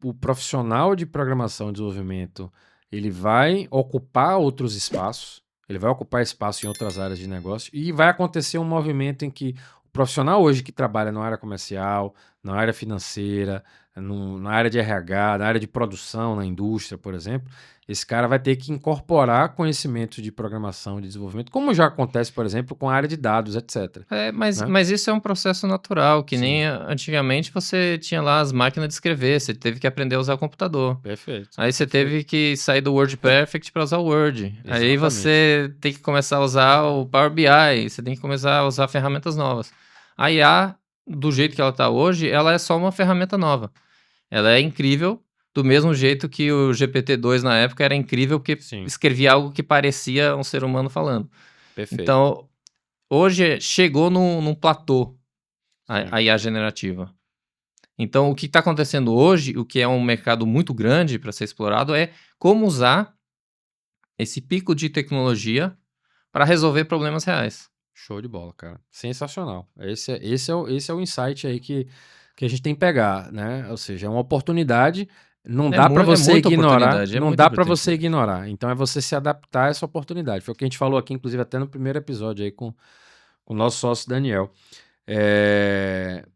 o profissional de programação e desenvolvimento, ele vai ocupar outros espaços, ele vai ocupar espaço em outras áreas de negócio e vai acontecer um movimento em que o profissional hoje que trabalha na área comercial, na área financeira, na área de RH, na área de produção, na indústria, por exemplo, esse cara vai ter que incorporar conhecimento de programação e de desenvolvimento, como já acontece, por exemplo, com a área de dados, etc. Mas, Né? mas isso é um processo natural, que Sim, nem antigamente você tinha lá as máquinas de escrever, você teve que aprender a usar o computador. perfeito. Aí você Perfeito. teve que sair do WordPerfect para usar o Word. Aí Exatamente. você tem que começar a usar o Power BI, você tem que começar a usar ferramentas novas. A IA, do jeito que ela está hoje, ela é só uma ferramenta nova. Ela é incrível, do mesmo jeito que o GPT-2 na época era incrível porque Sim, escrevia algo que parecia um ser humano falando. perfeito. Então, hoje chegou num platô Sim. a IA generativa. Então, o que está acontecendo hoje, o que é um mercado muito grande para ser explorado, é como usar esse pico de tecnologia para resolver problemas reais. Show de bola, cara. Sensacional. Esse é o insight aí que a gente tem que pegar, né? Ou seja, é uma oportunidade, não dá para É você muita ignorar, oportunidade, é não muita dá para você oportunidade. ignorar. Então é você se adaptar a essa oportunidade. Foi o que a gente falou aqui, inclusive, até no primeiro episódio aí com o nosso sócio Daniel. É,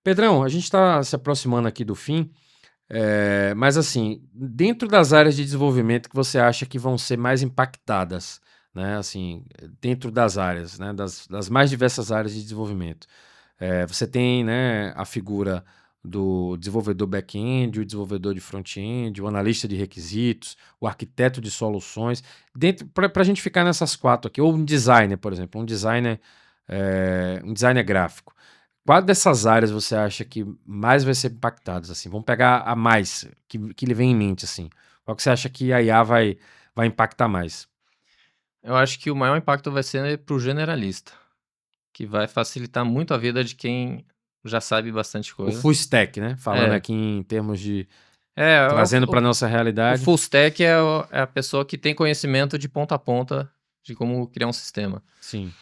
Pedrão, a gente está se aproximando aqui do fim, mas assim, dentro das áreas de desenvolvimento que você acha que vão ser mais impactadas, né? Assim, dentro das áreas, né? Das mais diversas áreas de desenvolvimento. Você tem, né, a figura do desenvolvedor back-end, o desenvolvedor de front-end, o analista de requisitos, o arquiteto de soluções. Para a gente ficar nessas 4 aqui, ou um designer, por exemplo, um designer gráfico. Qual dessas áreas você acha que mais vai ser impactadas, assim? Vamos pegar a mais, que lhe vem em mente, assim. Qual que você acha que a IA vai impactar mais? Eu acho que o maior impacto vai ser para o generalista, que vai facilitar muito a vida de quem já sabe bastante O coisa. full stack, né? Falando É, aqui em termos de... é Trazendo para nossa o realidade. full stack é a pessoa que tem conhecimento de ponta a ponta de como criar um sistema. Sim.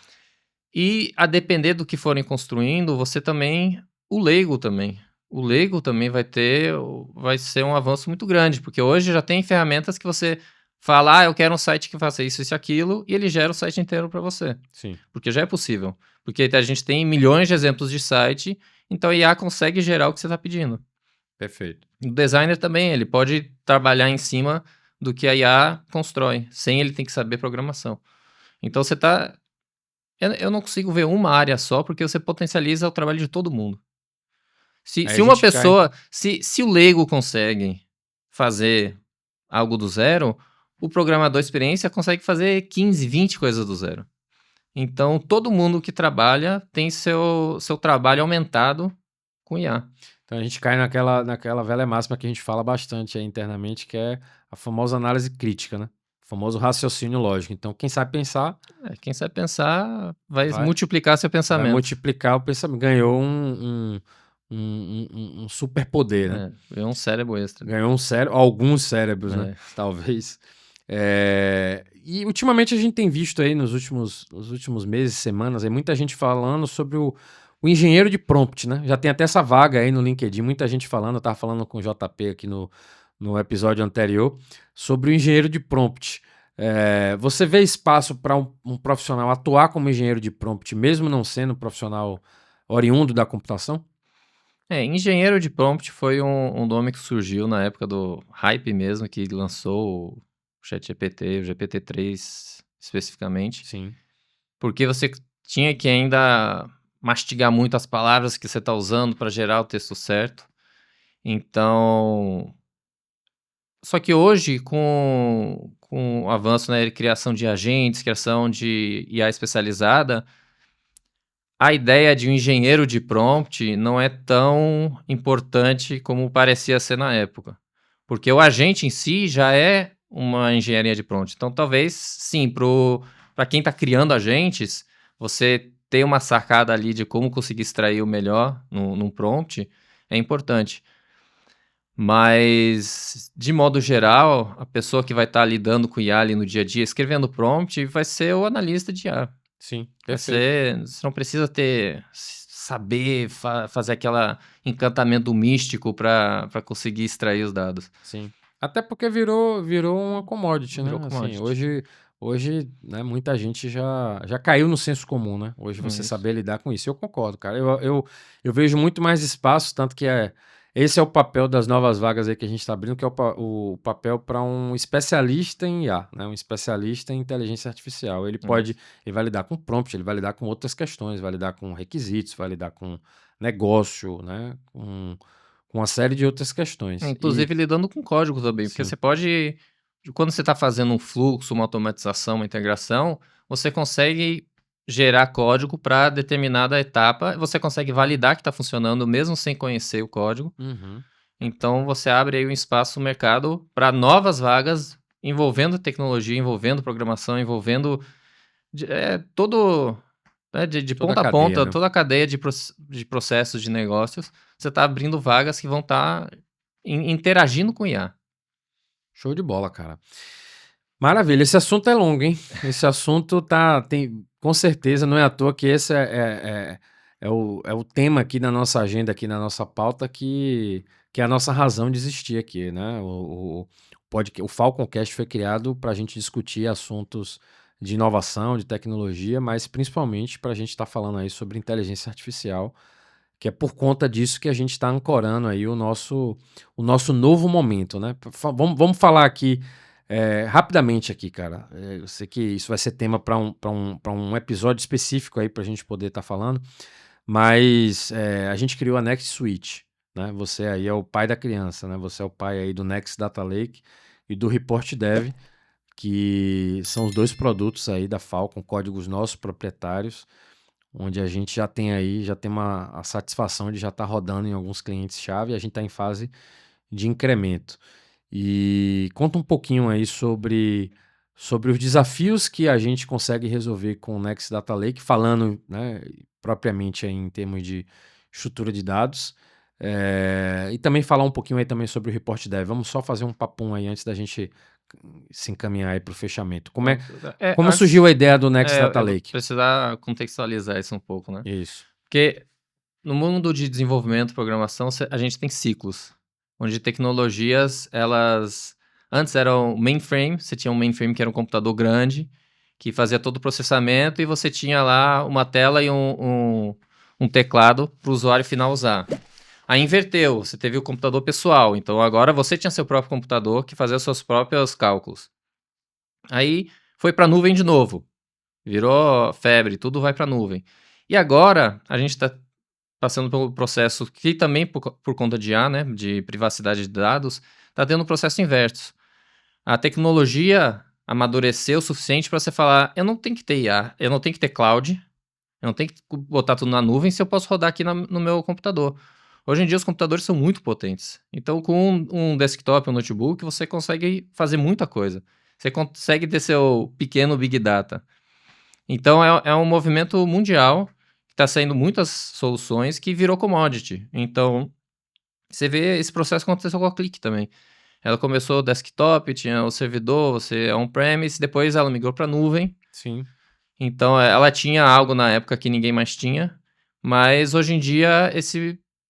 E a depender do que forem construindo, você também, o leigo também. O leigo também vai ser um avanço muito grande, porque hoje já tem ferramentas que você fala, eu quero um site que faça isso, isso e aquilo, e ele gera o site inteiro para você. Sim, Porque já é possível. Porque a gente tem milhões de exemplos de site, então a IA consegue gerar o que você está pedindo. perfeito. O designer também, ele pode trabalhar em cima do que a IA constrói, sem ele ter que saber programação. Então você está eu não consigo ver uma área só, porque você potencializa o trabalho de todo mundo. Se, Aí se a uma gente cai. pessoa, se o leigo consegue fazer algo do zero, o programador experiência consegue fazer 15, 20 coisas do zero. Então, todo mundo que trabalha tem seu trabalho aumentado com IA. Então a gente cai naquela velha máxima que a gente fala bastante aí internamente, que é a famosa análise crítica, né? O famoso raciocínio lógico. Então, quem sabe pensar Quem sabe pensar vai vai, multiplicar seu vai pensamento. multiplicar o pensamento. Ganhou um superpoder, né? É um cérebro extra. Ganhou alguns cérebros, né? É. Talvez. E ultimamente a gente tem visto aí nos últimos meses, semanas, aí, muita gente falando sobre o engenheiro de prompt, né? Já tem até essa vaga aí no LinkedIn, muita gente falando. Eu estava falando com o JP aqui no episódio anterior sobre o engenheiro de prompt. Você vê espaço para um profissional atuar como engenheiro de prompt, mesmo não sendo um profissional oriundo da computação? Engenheiro de prompt foi um nome que surgiu na época do hype mesmo, que lançou o ChatGPT, o GPT-3 especificamente, Sim. porque você tinha que ainda mastigar muito as palavras que você está usando para gerar o texto certo. Então, Só que hoje, com o avanço, né, criação de agentes, criação de IA especializada, a ideia de um engenheiro de prompt não é tão importante como parecia ser na época. Porque o agente em si já é uma engenharia de prompt. Então, talvez, sim, para quem está criando agentes, você ter uma sacada ali de como conseguir extrair o melhor num prompt é importante. Mas, de modo geral, a pessoa que vai estar lidando com IA ali no dia a dia, escrevendo prompt, vai ser o analista de IA. Sim, Vai perfeito. ser, você não precisa saber fazer aquele encantamento místico para conseguir extrair os dados. Sim. Até porque virou uma commodity, Virou né? Assim, commodity. hoje, né, muita gente já caiu no senso comum, né? Hoje você Isso. saber lidar com isso. Eu concordo, cara. Eu vejo muito mais espaço, tanto que esse é o papel das novas vagas aí que a gente está abrindo, que é o papel para um especialista em IA, né? Um especialista em inteligência artificial. Isso. Ele vai lidar com prompt, ele vai lidar com outras questões, vai lidar com requisitos, vai lidar com negócio, né? Com uma série de outras questões. E Inclusive lidando com código também, porque sim. você pode, quando você está fazendo um fluxo, uma automatização, uma integração, você consegue gerar código para determinada etapa, você consegue validar que está funcionando mesmo sem conhecer o código. Uhum. Então você abre aí um espaço no mercado para novas vagas envolvendo tecnologia, envolvendo programação, envolvendo todo, né, de Toda a ponta a cadeia, ponta, né. toda a cadeia de processos de negócios. Você está abrindo vagas que vão estar interagindo com IA. Show de bola, cara. Maravilha, esse assunto é longo, hein. Esse assunto tem com certeza, não é à toa que esse é o tema aqui na nossa agenda, aqui na nossa pauta, que é a nossa razão de existir aqui, né. O Falconcast foi criado para a gente discutir assuntos de inovação, de tecnologia, mas principalmente para a gente estar falando aí sobre inteligência artificial, que é por conta disso que a gente está ancorando aí o nosso novo momento, né. Vamos falar aqui, rapidamente aqui, cara. Eu sei que isso vai ser tema para um episódio específico aí para a gente poder estar falando, mas a gente criou a Next Suite, né. Você aí é o pai da criança, né. Você é o pai aí do Next Data Lake e do Report Dev, que são os 2 produtos aí da Falcon, códigos nossos proprietários, onde a gente já tem a satisfação de já estar rodando em alguns clientes-chave, e a gente está em fase de incremento. E conta um pouquinho aí sobre os desafios que a gente consegue resolver com o Next Data Lake, falando, né, propriamente aí em termos de estrutura de dados, e também falar um pouquinho aí também sobre o Report Dev. Vamos só fazer um papum aí antes da gente se encaminhar aí para o fechamento. Pronto. Como surgiu Antes, a ideia do Next Data eu vou Lake? precisar contextualizar isso um pouco, né? Isso. Porque no mundo de desenvolvimento e programação, a gente tem ciclos, onde tecnologias, elas antes eram mainframe, você tinha um mainframe que era um computador grande, que fazia todo o processamento, e você tinha lá uma tela e um teclado para o usuário final usar. Aí inverteu, você teve o computador pessoal, então agora você tinha seu próprio computador que fazia os seus próprios cálculos. Aí foi para a nuvem de novo, virou febre, tudo vai para a nuvem. E agora a gente está passando pelo processo que também por conta de IA, né, de privacidade de dados, está tendo um processo inverso. A tecnologia amadureceu o suficiente para você falar, eu não tenho que ter IA, eu não tenho que ter cloud, eu não tenho que botar tudo na nuvem se eu posso rodar aqui no meu computador. Hoje em dia os computadores são muito potentes. Então com um desktop, um notebook, você consegue fazer muita coisa. Você consegue ter seu pequeno Big Data. Então é um movimento mundial, está saindo muitas soluções que virou commodity. Então, você vê esse processo aconteceu com a Click também. Ela começou desktop, tinha o servidor, você on-premise, depois ela migrou para nuvem. Sim. Então, ela tinha algo na época que ninguém mais tinha, mas hoje em dia essa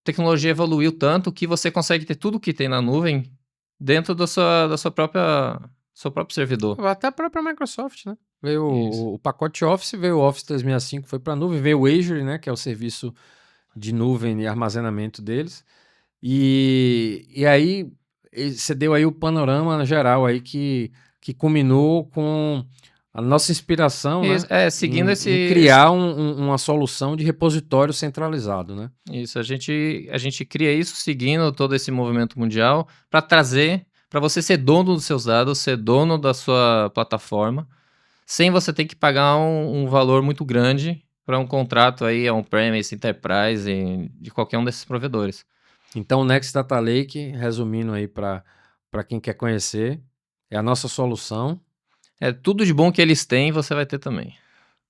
tecnologia evoluiu tanto que você consegue ter tudo que tem na nuvem dentro da sua própria seu próprio servidor. Até a própria Microsoft, né? Veio Isso. o pacote Office, veio o Office 365, foi para a nuvem, veio o Azure, né, que é o serviço de nuvem e armazenamento deles. E aí você deu aí o panorama geral aí que culminou com a nossa inspiração, né, Isso, seguindo em esse criar uma solução de repositório centralizado, né? Isso, a gente cria isso seguindo todo esse movimento mundial para trazer para você ser dono dos seus dados, ser dono da sua plataforma, sem você ter que pagar um valor muito grande para um contrato aí on-premise, enterprise, de qualquer um desses provedores. Então, o Next Data Lake, resumindo aí para quem quer conhecer, é a nossa solução. É tudo de bom que eles têm, você vai ter também.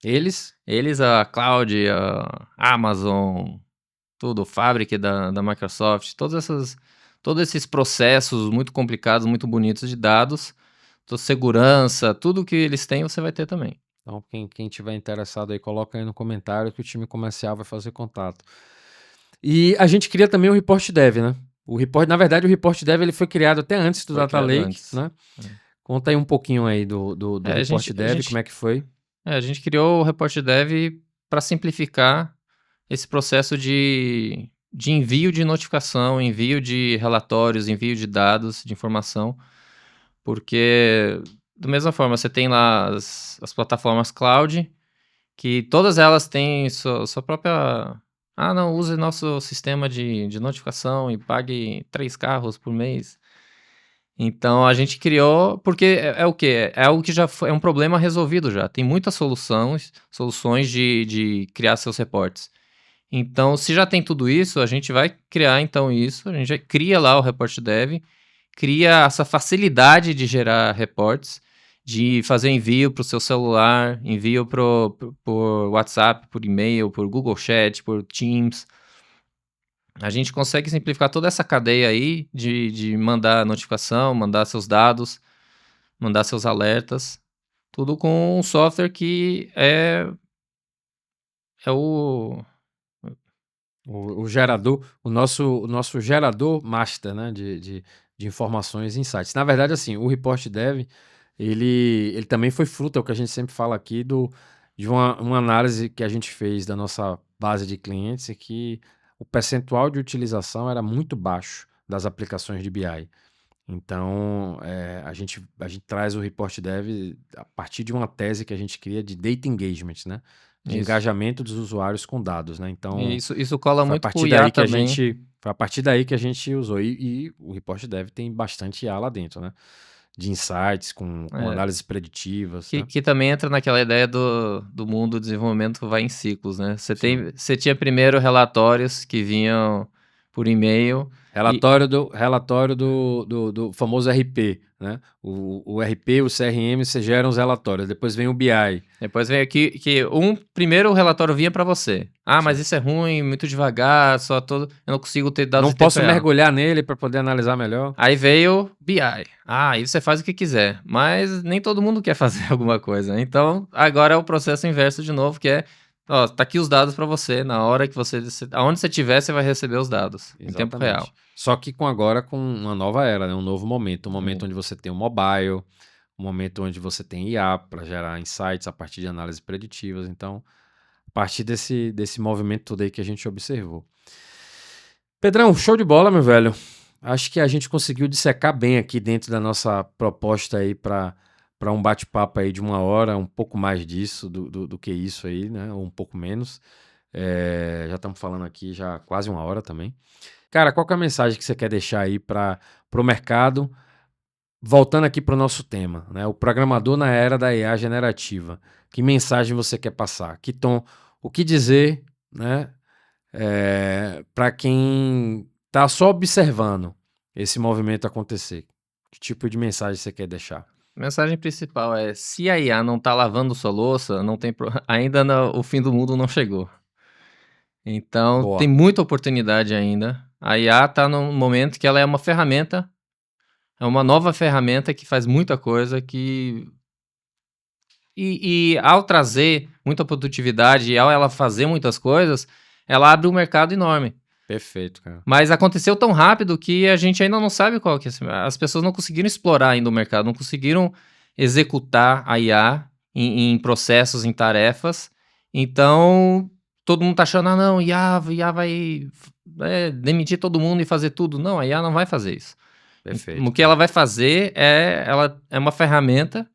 Eles, A Cloud, a Amazon, tudo, Fabric da Microsoft, todos esses processos muito complicados, muito bonitos de dados, segurança, tudo que eles têm, você vai ter também. então quem tiver interessado aí, coloca aí no comentário que o time comercial vai fazer contato. E a gente cria também o Report Dev, né? Na verdade, o Report Dev ele foi criado até antes do Foi Data criado Lake, antes. né? Conta aí um pouquinho aí do A Report gente, Dev, como é que foi? a gente criou o Report Dev para simplificar esse processo de envio de notificação, envio de relatórios, envio de dados, de informação, porque da mesma forma você tem lá as plataformas cloud, que todas elas têm sua própria... Ah, não, use nosso sistema de notificação e pague 3 carros por mês. Então a gente criou, porque é o quê? É algo que já é um problema resolvido já. Tem muitas soluções de criar seus reportes. Então, se já tem tudo isso, a gente vai criar então isso, a gente já cria lá o Report Dev, cria essa facilidade de gerar reportes, de fazer envio para o seu celular, envio por WhatsApp, por e-mail, por Google Chat, por Teams. A gente consegue simplificar toda essa cadeia aí de mandar notificação, mandar seus dados, mandar seus alertas, tudo com um software que é O gerador, o nosso gerador master, né, de informações e insights. Na verdade, assim, o Report Dev, ele também foi fruto, é o que a gente sempre fala aqui, de uma análise que a gente fez da nossa base de clientes, e que o percentual de utilização era muito baixo das aplicações de BI. Então, a gente traz o Report Dev a partir de uma tese que a gente cria de data engagement, né? De isso. engajamento dos usuários com dados, né? Então, Isso cola foi a muito com partir o IA daí que também. foi a partir daí que a gente usou. E o Report Dev tem bastante IA lá dentro, né? De insights, com análises preditivas, né? Que também entra naquela ideia do mundo do desenvolvimento vai em ciclos, né? Você tinha primeiro relatórios que vinham por e-mail. Relatório do famoso RP, né? O RP, o CRM, você gera os relatórios, depois vem o BI. Depois vem aqui que primeiro o relatório vinha para você. Ah, mas isso é ruim, muito devagar, eu não consigo ter dados Não em tempo posso real. mergulhar nele para poder analisar melhor. Aí veio BI. Ah, aí você faz o que quiser, mas nem todo mundo quer fazer alguma coisa. Então, agora é o processo inverso de novo, que é, ó, tá aqui os dados para você, na hora que aonde você estiver, você vai receber os dados em tempo real. Só que agora com uma nova era, né? Um novo momento, um momento onde você tem o mobile, um momento onde você tem IA para gerar insights a partir de análises preditivas. Então, a partir desse movimento todo aí que a gente observou. Pedrão, show de bola, meu velho. Acho que a gente conseguiu dissecar bem aqui dentro da nossa proposta aí para um bate-papo aí de 1 hora, um pouco mais disso do que isso aí, né? Ou um pouco menos. Já estamos falando aqui já quase 1 hora também. Cara, qual que é a mensagem que você quer deixar aí para o mercado? Voltando aqui para o nosso tema, né? O programador na era da IA generativa. Que mensagem você quer passar? Que tom, o que dizer, né? Para quem está só observando esse movimento acontecer. Que tipo de mensagem você quer deixar? A mensagem principal é: se a IA não tá lavando sua louça, não tem ainda o fim do mundo não chegou. Então, Boa. tem muita oportunidade ainda. A IA tá num momento que ela é uma ferramenta, é uma nova ferramenta que faz muita coisa, e ao trazer muita produtividade e ao ela fazer muitas coisas, ela abre um mercado enorme. Perfeito, cara. Mas aconteceu tão rápido que a gente ainda não sabe qual que é. As pessoas não conseguiram explorar ainda o mercado, não conseguiram executar a IA em processos, em tarefas. Então, todo mundo tá achando, ah, não, IA vai demitir todo mundo e fazer tudo. Não, a IA não vai fazer isso. Perfeito. O que ela vai fazer ela é uma ferramenta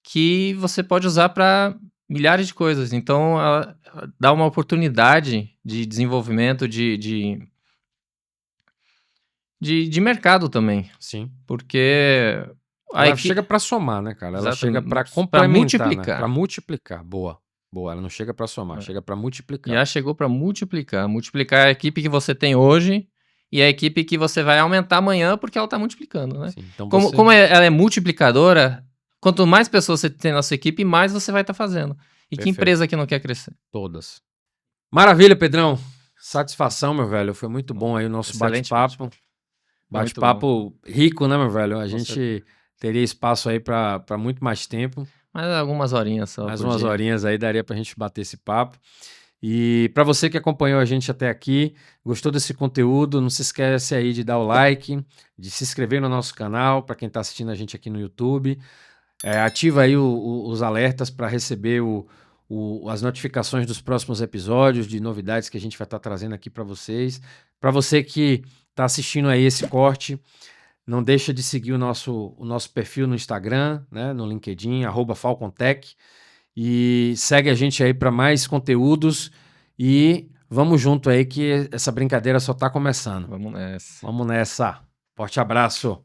que você pode usar para milhares de coisas. Então, ela dá uma oportunidade de desenvolvimento, de de mercado também, Sim. porque a Ela equi chega para somar, né, cara? Ela exatamente, chega para pra complementar, né? multiplicar. Para multiplicar. Boa. Boa. Ela não chega para somar, É. chega para E multiplicar. a chegou para multiplicar a equipe que você tem hoje e a equipe que você vai aumentar amanhã, porque ela tá multiplicando, né? Sim, então Como, você... como ela é multiplicadora, quanto mais pessoas você tem na sua equipe, mais você vai estar fazendo. E que Perfeito. empresa que não quer crescer? Todas. Maravilha, Pedrão. Satisfação, meu velho. Foi muito bom aí o nosso Excelente bate-papo. muito Bate-papo rico, né, meu velho? A Com gente teria espaço aí para muito mais tempo. Mas algumas horinhas só Mais por umas dia. horinhas aí daria pra gente bater esse papo. E para você que acompanhou a gente até aqui, gostou desse conteúdo, não se esquece aí de dar o like, de se inscrever no nosso canal, para quem está assistindo a gente aqui no YouTube. Ativa aí os alertas para receber as notificações dos próximos episódios, de novidades que a gente vai estar trazendo aqui para vocês. Para você que está assistindo aí esse corte, não deixa de seguir o nosso perfil no Instagram, né, no LinkedIn, @falcontech. E segue a gente aí para mais conteúdos e vamos junto aí que essa brincadeira só está começando. Vamos nessa. Vamos nessa. Forte abraço.